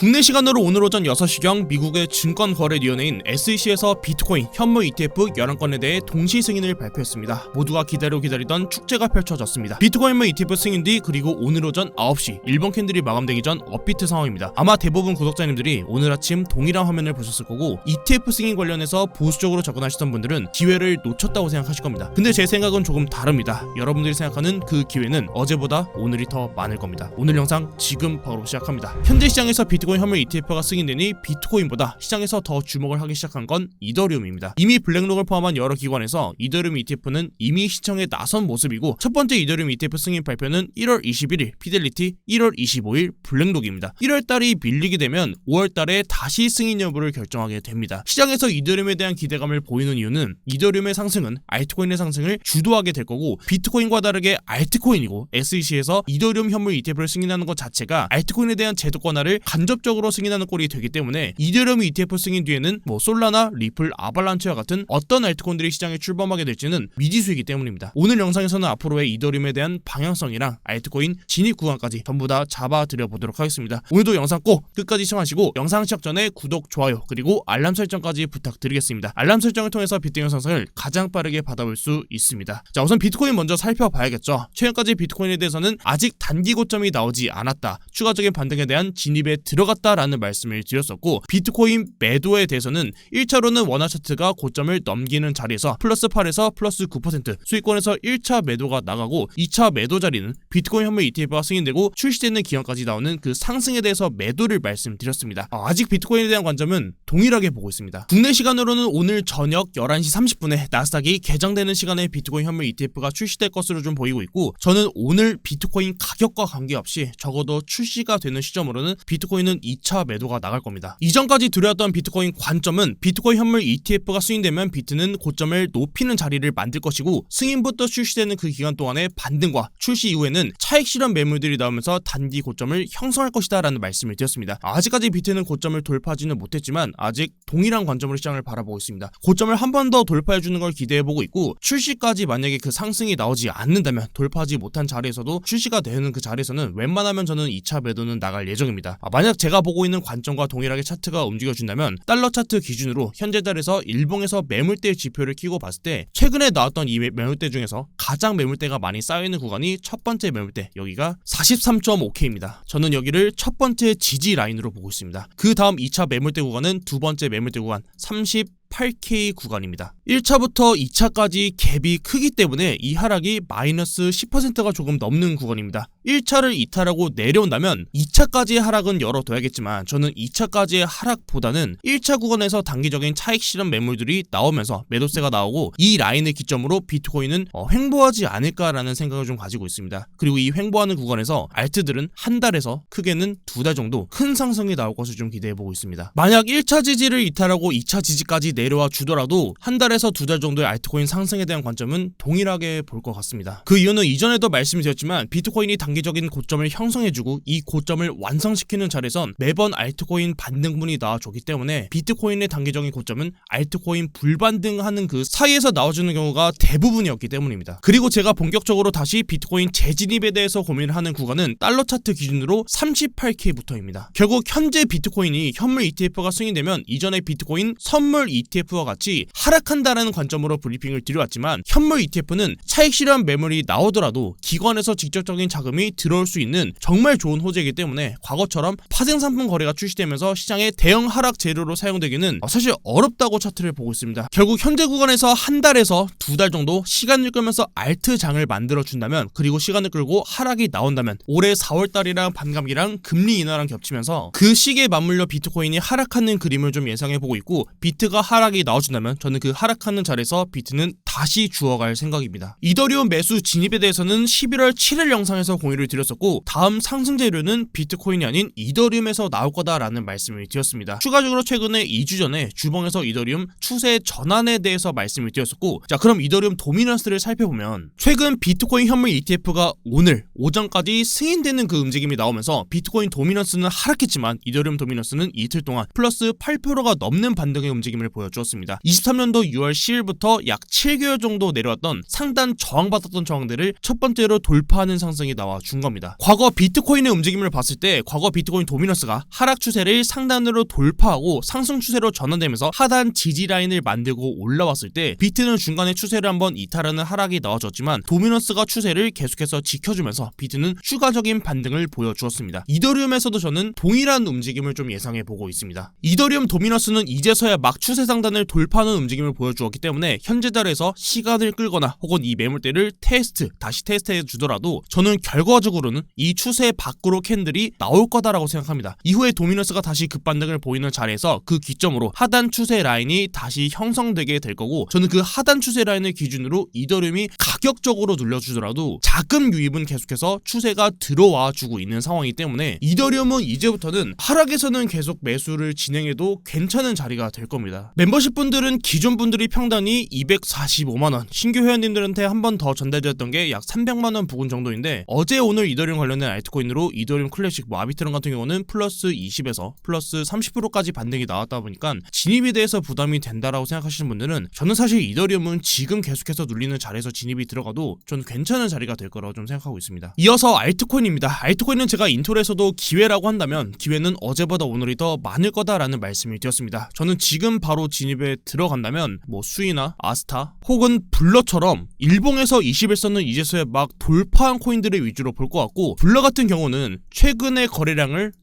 국내 시간으로 오늘 오전 6시경 미국의 증권거래위원회인 SEC에서 비트코인 현물 ETF 11건에 대해 동시 승인을 발표했습니다. 모두가 기다리던 축제가 펼쳐졌습니다. 비트코인 현물 ETF 승인 뒤 그리고 오늘 오전 9시 일본 캔들이 마감되기 전 업비트 상황입니다. 아마 대부분 구독자님들이 오늘 아침 동일한 화면을 보셨을 거고 ETF 승인 관련해서 보수적으로 접근하시던 분들은 기회를 놓쳤다고 생각하실 겁니다. 근데 제 생각은 조금 다릅니다. 여러분들이 생각하는 그 기회는 어제보다 오늘이 더 많을 겁니다. 오늘 영상 지금 바로 시작합니다. 현재 시장에서 비트코인 현물 ETF가 승인되니 비트코인보다 시장에서 더 주목을 하기 시작한 건 이더리움입니다. 이미 블랙록을 포함한 여러 기관에서 이더리움 ETF는 이미 시청에 나선 모습이고 첫 번째 이더리움 ETF 승인 발표는 1월 21일 피델리티, 1월 25일 블랙록입니다. 1월달이 밀리게 되면 5월달에 다시 승인 여부를 결정하게 됩니다. 시장에서 이더리움에 대한 기대감을 보이는 이유는 이더리움의 상승은 알트코인의 상승을 주도하게 될 거고 비트코인과 다르게 알트코인이고 SEC에서 이더리움 현물 ETF를 승인하는 것 자체가 알트코인에 대한 제도 완화를 간접적으로 승인하는 꼴이 되기 때문에 이더리움 ETF 승인 뒤에는 솔라나, 리플, 아발란체와 같은 어떤 알트코인들이 시장에 출범하게 될지는 미지수이기 때문입니다. 오늘 영상에서는 앞으로의 이더리움에 대한 방향성이랑 알트코인 진입 구간까지 전부 다 잡아드려 보도록 하겠습니다. 오늘도 영상 꼭 끝까지 시청하시고 영상 시작 전에 구독, 좋아요 그리고 알람 설정까지 부탁드리겠습니다. 알람 설정을 통해서 비트코인 상승을 가장 빠르게 받아볼 수 있습니다. 자, 우선 비트코인 먼저 살펴봐야겠죠. 최근까지 비트코인에 대해서는 아직 단기 고점이 나오지 않았다, 추가적인 반등에 대한 진입에 들어갔다라는 말씀을 드렸었고 비트코인 매도에 대해서는 1차로는 원화 차트가 고점을 넘기는 자리에서 플러스 8에서 플러스 9% 수익권에서 1차 매도가 나가고 2차 매도 자리는 비트코인 현물 ETF가 승인되고 출시되는 기간까지 나오는 그 상승에 대해서 매도를 말씀드렸습니다. 아직 비트코인에 대한 관점은 동일하게 보고 있습니다. 국내 시간으로는 오늘 저녁 11시 30분에 나스닥이 개장되는 시간에 비트코인 현물 ETF가 출시될 것으로 좀 보이고 있고 저는 오늘 비트코인 가격과 관계없이 적어도 출시가 되는 시점으로는 비트코인은 2차 매도가 나갈 겁니다. 이전까지 두려웠던 비트코인 관점은 비트코인 현물 ETF가 승인되면 비트는 고점을 높이는 자리를 만들 것이고 승인부터 출시되는 그 기간 동안의 반등과 출시 이후에는 차익 실현 매물들이 나오면서 단기 고점을 형성할 것이다 라는 말씀을 드렸습니다. 아직까지 비트는 고점을 돌파하지는 못했지만 아직 동일한 관점으로 시장을 바라보고 있습니다. 고점을 한 번 더 돌파해주는 걸 기대해보고 있고 출시까지 만약에 그 상승이 나오지 않는다면 돌파하지 못한 자리에서도 출시가 되는 그 자리에서는 웬만하면 저는 2차 매도는 나갈 예정입니다. 만약 제가 보고 있는 관점과 동일하게 차트가 움직여준다면 달러 차트 기준으로 현재 달에서 일봉에서 매물대 지표를 키고 봤을 때 최근에 나왔던 이 매물대 중에서 가장 매물대가 많이 쌓여있는 구간이 첫 번째 매물대, 여기가 43.5K입니다. 저는 여기를 첫 번째 지지 라인으로 보고 있습니다. 그 다음 2차 매물대 구간은 두 번째 매물대 구간 38K 구간입니다. 1차부터 2차까지 갭이 크기 때문에 이 하락이 마이너스 10%가 조금 넘는 구간입니다. 1차를 이탈하고 내려온다면 2차까지의 하락은 열어둬야겠지만 저는 2차까지의 하락보다는 1차 구간에서 단기적인 차익 실현 매물들이 나오면서 매도세가 나오고 이 라인을 기점으로 비트코인은 횡보하지 않을까라는 생각을 좀 가지고 있습니다. 그리고 이 횡보하는 구간에서 알트들은 한 달에서 크게는 두 달 정도 큰 상승이 나올 것을 좀 기대해보고 있습니다. 만약 1차 지지를 이탈하고 2차 지지까지 내려와 주더라도 한 달에서 두 달 정도의 알트코인 상승에 대한 관점은 동일하게 볼 것 같습니다. 그 이유는 이전에도 말씀드렸지만 비트코인이 단기적인 고점을 형성해주고 이 고점을 완성시키는 자리에선 매번 알트코인 반등분이 나와주기 때문에 비트코인의 단기적인 고점은 알트코인 불반등하는 그 사이에서 나와주는 경우가 대부분이었기 때문입니다. 그리고 제가 본격적으로 다시 비트코인 재진입에 대해서 고민을 하는 구간은 달러 차트 기준으로 38K부터입니다. 결국 현재 비트코인이 현물 ETF가 승인되면 이전의 비트코인 선물 ETF와 같이 하락한다라는 관점으로 브리핑을 드려왔지만 현물 ETF는 차익 실현 매물이 나오더라도 기관에서 직접적인 자금이 들어올 수 있는 정말 좋은 호재이기 때문에 과거처럼 파생상품 거래가 출시되면서 시장의 대형 하락 재료로 사용되기는 사실 어렵다고 차트를 보고 있습니다. 결국 현재 구간에서 한 달에서 두 달 정도 시간을 끌면서 알트장을 만들어준다면 그리고 시간을 끌고 하락이 나온다면 올해 4월달이랑 반감기랑 금리 인하랑 겹치면서 그 시기에 맞물려 비트코인이 하락하는 그림을 좀 예상해보고 있고 비트가 하락이 나와준다면 저는 그 하락하는 자리에서 비트는 다시 주워갈 생각입니다. 이더리움 매수 진입에 대해서는 11월 7일 영상에서 공유를 드렸었고 다음 상승 재료는 비트코인이 아닌 이더리움에서 나올 거다라는 말씀을 드렸습니다. 추가적으로 최근에 2주 전에 주봉에서 이더리움 추세 전환에 대해서 말씀을 드렸었고 자, 그럼 이더리움 도미넌스를 살펴보면 최근 비트코인 현물 ETF가 오늘 오전까지 승인되는 그 움직임이 나오면서 비트코인 도미넌스는 하락했지만 이더리움 도미넌스는 이틀 동안 플러스 8%가 넘는 반등의 움직임을 보였습니다. 보여주었습니다. 23년도 6월 10일부터 약 7개월 정도 내려왔던 상단 저항받았던 저항들을 첫 번째로 돌파하는 상승이 나와준 겁니다. 과거 비트코인의 움직임을 봤을 때 과거 비트코인 도미너스가 하락 추세를 상단으로 돌파하고 상승 추세로 전환되면서 하단 지지 라인을 만들고 올라왔을 때 비트는 중간에 추세를 한번 이탈하는 하락이 나와줬지만 도미너스가 추세를 계속해서 지켜주면서 비트는 추가적인 반등을 보여주었습니다. 이더리움에서도 저는 동일한 움직임을 좀 예상해보고 있습니다. 이더리움 도미너스는 이제서야 막 추세 상단을 돌파하는 움직임을 보여주었기 때문에 현재 자리에서 시간을 끌거나 혹은 이 매물대를 다시 테스트해 주더라도 저는 결과적으로는 이 추세 밖으로 캔들이 나올 거다라고 생각합니다. 이후에 도미너스가 다시 급반등을 보이는 자리에서 그 기점으로 하단 추세 라인이 다시 형성되게 될 거고, 저는 그 하단 추세 라인을 기준으로 이더리움이 가격적으로 눌려주더라도 자금 유입은 계속해서 추세가 들어와 주고 있는 상황이기 때문에 이더리움은 이제부터는 하락에서는 계속 매수를 진행해도 괜찮은 자리가 될 겁니다. 멤버십 분들은 기존 분들이 평단이 245만원, 신규 회원님들한테 한 번 더 전달되었던 게 약 300만원 부근 정도인데, 어제 오늘 이더리움 관련된 알트코인으로 이더리움 클래식 아비트론 같은 경우는 플러스 20에서 플러스 30%까지 반등이 나왔다 보니까 진입에 대해서 부담이 된다라고 생각하시는 분들은, 저는 사실 이더리움은 지금 계속해서 눌리는 자리에서 진입이 들어가도 전 괜찮은 자리가 될 거라고 좀 생각하고 있습니다. 이어서 알트코인입니다. 알트코인은 제가 인트로에서도 기회라고 한다면 기회는 어제보다 오늘이 더 많을 거다라는 말씀을 드렸습니다. 저는 지금 바로 진입에 들어간다면 수이나 아스타 혹은 블러처럼 일봉에서 21선을 이제서야 막 돌파한 코인들을 위주로 볼 것 같고, 블러 같은 경우는 최근의 거래량을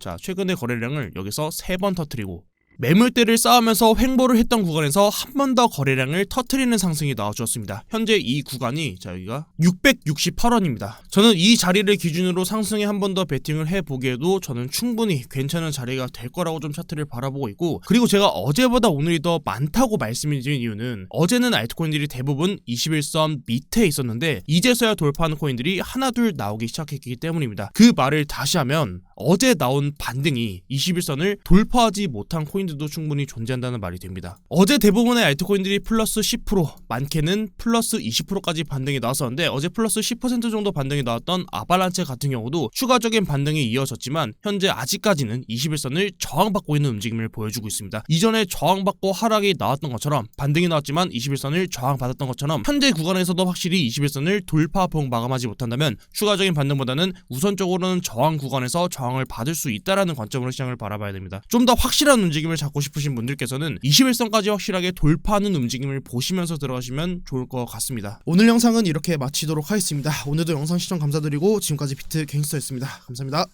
여기서 3번 터뜨리고 매물대를 쌓으면서 횡보를 했던 구간에서 한 번 더 거래량을 터트리는 상승이 나와주었습니다. 현재 이 구간이 여기가 668원입니다. 저는 이 자리를 기준으로 상승에 한 번 더 베팅을 해보기에도 저는 충분히 괜찮은 자리가 될 거라고 좀 차트를 바라보고 있고, 그리고 제가 어제보다 오늘이 더 많다고 말씀드린 이유는 어제는 알트코인들이 대부분 21선 밑에 있었는데 이제서야 돌파하는 코인들이 하나둘 나오기 시작했기 때문입니다. 그 말을 다시 하면 어제 나온 반등이 21선을 돌파하지 못한 코인들도 충분히 존재한다는 말이 됩니다. 어제 대부분의 알트코인들이 플러스 10%, 많게는 플러스 20%까지 반등이 나왔었는데, 어제 플러스 10% 정도 반등이 나왔던 아발란체 같은 경우도 추가적인 반등이 이어졌지만 현재 아직까지는 21선을 저항받고 있는 움직임을 보여주고 있습니다. 이전에 저항받고 하락이 나왔던 것처럼, 반등이 나왔지만 21선을 저항받았던 것처럼 현재 구간에서도 확실히 21선을 돌파폭 마감하지 못한다면 추가적인 반등보다는 우선적으로는 저항 구간에서 저항을 받을 수 있다라는 관점으로 시장을 바라봐야 됩니다. 좀 더 확실한 움직임을 잡고 싶으신 분들께서는 21선까지 확실하게 돌파하는 움직임을 보시면서 들어가시면 좋을 것 같습니다. 오늘 영상은 이렇게 마치도록 하겠습니다. 오늘도 영상 시청 감사드리고 지금까지 비트 갱스터였습니다. 감사합니다.